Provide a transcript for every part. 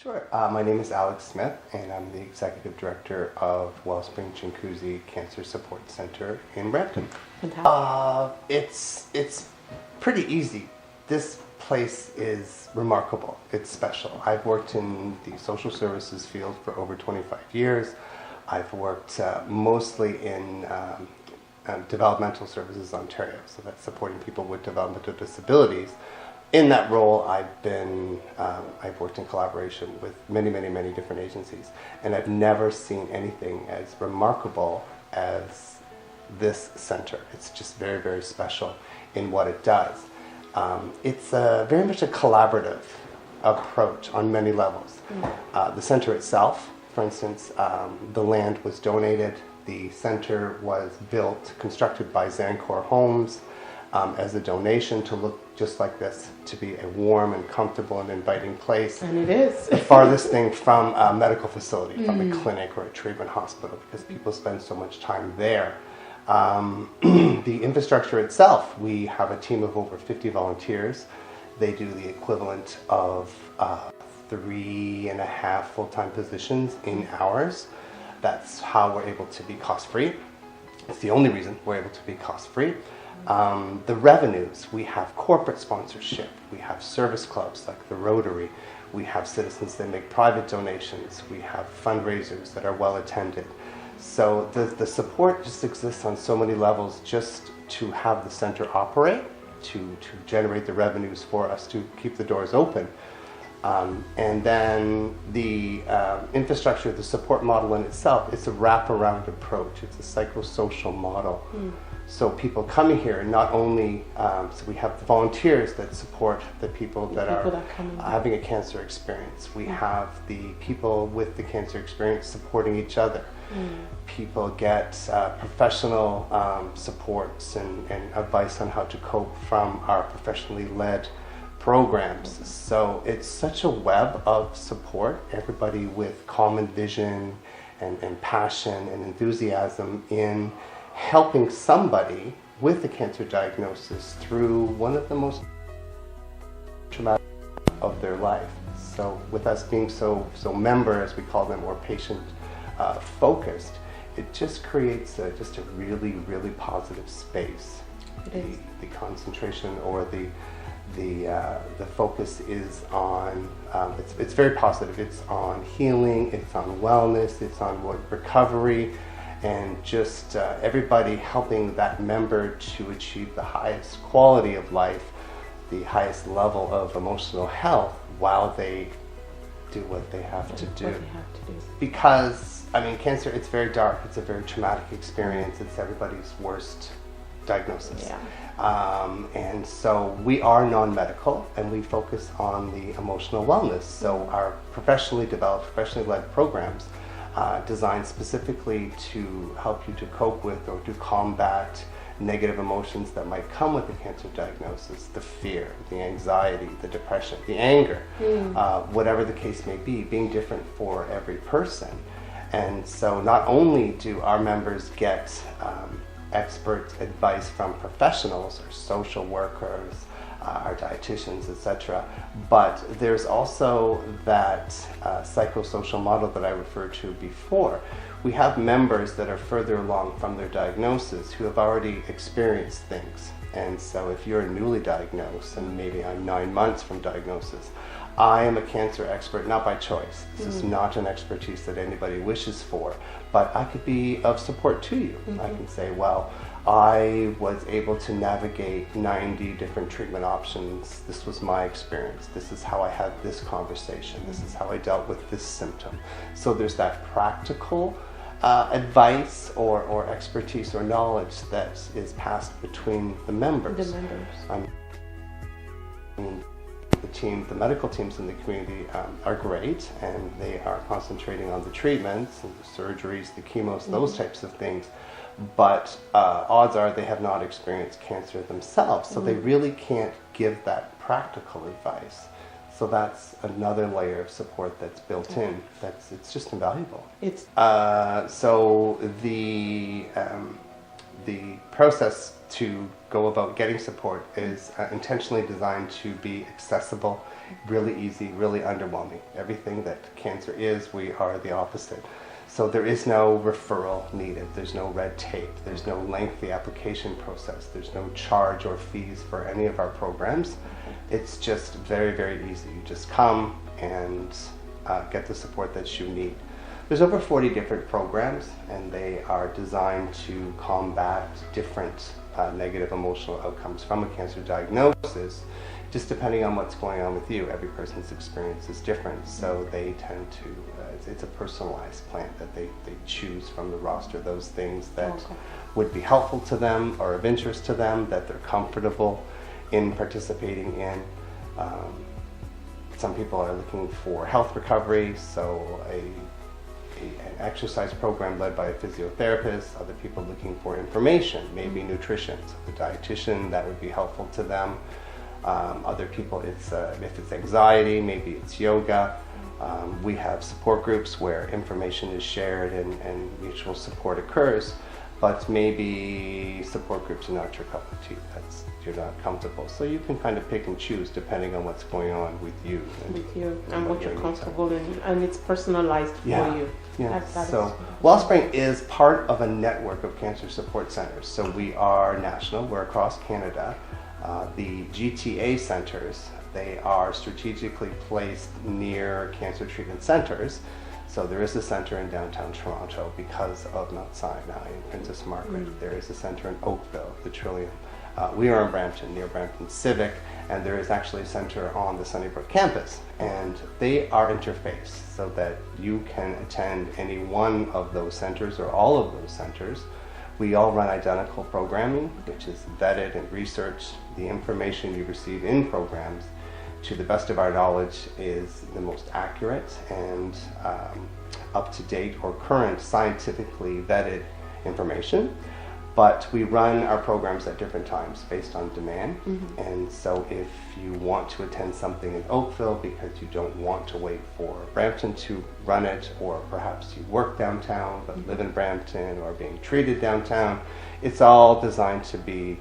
Sure. My name is Alex Smith, and I'm the Executive Director of Wellspring Chinguacousy Cancer Support Centre in Brampton. Fantastic. It's pretty easy. This place is remarkable. It's special. I've worked in the social services field for over 25 years. I've worked mostly in developmental services Ontario, so that's supporting people with developmental disabilities. In that role, I've worked in collaboration with many different agencies, and I've never seen anything as remarkable as this center. It's just very special in what it does. It's very much a collaborative approach on many levels. The center itself, for instance, the land was donated. The center was constructed by Zancor Homes as a donation to look just like this, to be a warm and comfortable and inviting place. And it is. The farthest thing from a medical facility, from a clinic or a treatment hospital, because people spend so much time there. The infrastructure itself, we have a team of over 50 volunteers. They do the equivalent of 3.5 full-time positions in hours. That's how we're able to be cost-free. It's the only reason we're able to be cost-free. The revenues, we have corporate sponsorship, we have service clubs like the Rotary, we have citizens that make private donations, we have fundraisers that are well attended. So the support just exists on so many levels just to have the center operate, to generate the revenues for us to keep the doors open. And then the infrastructure, the support model in itself, it's a wraparound approach. It's a psychosocial model. So people coming here, not only, so we have the volunteers that support the people that are having a cancer experience. We have the people with the cancer experience supporting each other. People get professional supports and advice on how to cope from our professionally led programs. So it's such a web of support, everybody with common vision and passion and enthusiasm in helping somebody with a cancer diagnosis through one of the most traumatic of their life. So with us being so member, as we call them, or patient focused, it just creates just a really positive space. The concentration or the focus is on, it's very positive. It's on healing, it's on wellness, it's on recovery, and just everybody helping that member to achieve the highest quality of life, the highest level of emotional health while they do what they have to do. Because, I mean, cancer, it's very dark, it's a very traumatic experience, it's everybody's worst diagnosis. And so we are non-medical and we focus on the emotional wellness. So our professionally developed, professionally led programs designed specifically to help you to cope with or to combat negative emotions that might come with a cancer diagnosis, the fear, the anxiety, the depression, the anger, whatever the case may be, being different for every person. And so not only do our members get expert advice from professionals or social workers, our dietitians, etc. But there's also that psychosocial model that I referred to before. We have members that are further along from their diagnosis who have already experienced things. And so if you're newly diagnosed, and maybe I'm 9 months from diagnosis, I am a cancer expert, not by choice. This is not an expertise that anybody wishes for, but I could be of support to you. I can say, well, I was able to navigate 90 different treatment options. This was my experience. This is how I had this conversation. This is how I dealt with this symptom. So there's that practical advice or expertise or knowledge that is passed between the members. The medical teams in the community are great, and they are concentrating on the treatments and the surgeries, the chemos, those types of things. But odds are they have not experienced cancer themselves, so they really can't give that practical advice. So that's another layer of support that's built in. It's just invaluable. So the process to go about getting support is intentionally designed to be accessible, really easy, really underwhelming. Everything that cancer is, we are the opposite. So there is no referral needed, there's no red tape, there's no lengthy application process, there's no charge or fees for any of our programs. It's just very, very easy. You just come and get the support that you need. There's over 40 different programs, and they are designed to combat different negative emotional outcomes from a cancer diagnosis, just depending on what's going on with you. Every person's experience is different, so they tend to, it's a personalized plan that they choose from the roster, those things that would be helpful to them or of interest to them, that they're comfortable in participating in. Some people are looking for health recovery, so an exercise program led by a physiotherapist. Other people looking for information, maybe nutrition, so the dietitian, that would be helpful to them. Other people, if it's anxiety, maybe it's yoga. We have support groups where information is shared and mutual support occurs, but maybe support groups are not your cup of tea. You're not comfortable. So you can kind of pick and choose depending on what's going on with you. And what you're comfortable in, and it's personalized for you. Yeah. So Wellspring is part of a network of cancer support centers. So we are national, we're across Canada. The GTA centers, they are strategically placed near cancer treatment centers. So there is a center in downtown Toronto because of Mount Sinai and Princess Margaret. There is a center in Oakville, the Trillium. We are in Brampton, near Brampton Civic, and there is actually a center on the Sunnybrook campus. And they are interfaced so that you can attend any one of those centers or all of those centers. We all run identical programming, which is vetted and researched. The information you receive in programs, to the best of our knowledge, is the most accurate and up-to-date or current scientifically vetted information. But we run our programs at different times based on demand. And so if you want to attend something in Oakville because you don't want to wait for Brampton to run it, or perhaps you work downtown but live in Brampton or being treated downtown, it's all designed to be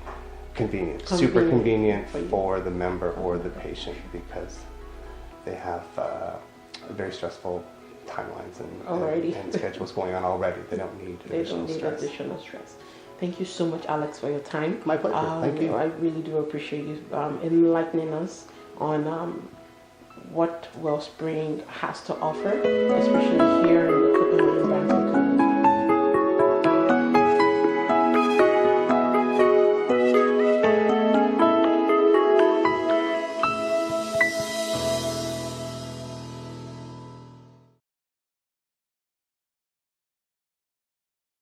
convenient, super convenient for the member or the patient, because they have very stressful timelines and schedules going on already. They don't need additional stress. Thank you so much, Alex, for your time. My pleasure. Thank you. I really do appreciate you enlightening us on what Wellspring has to offer, especially here in the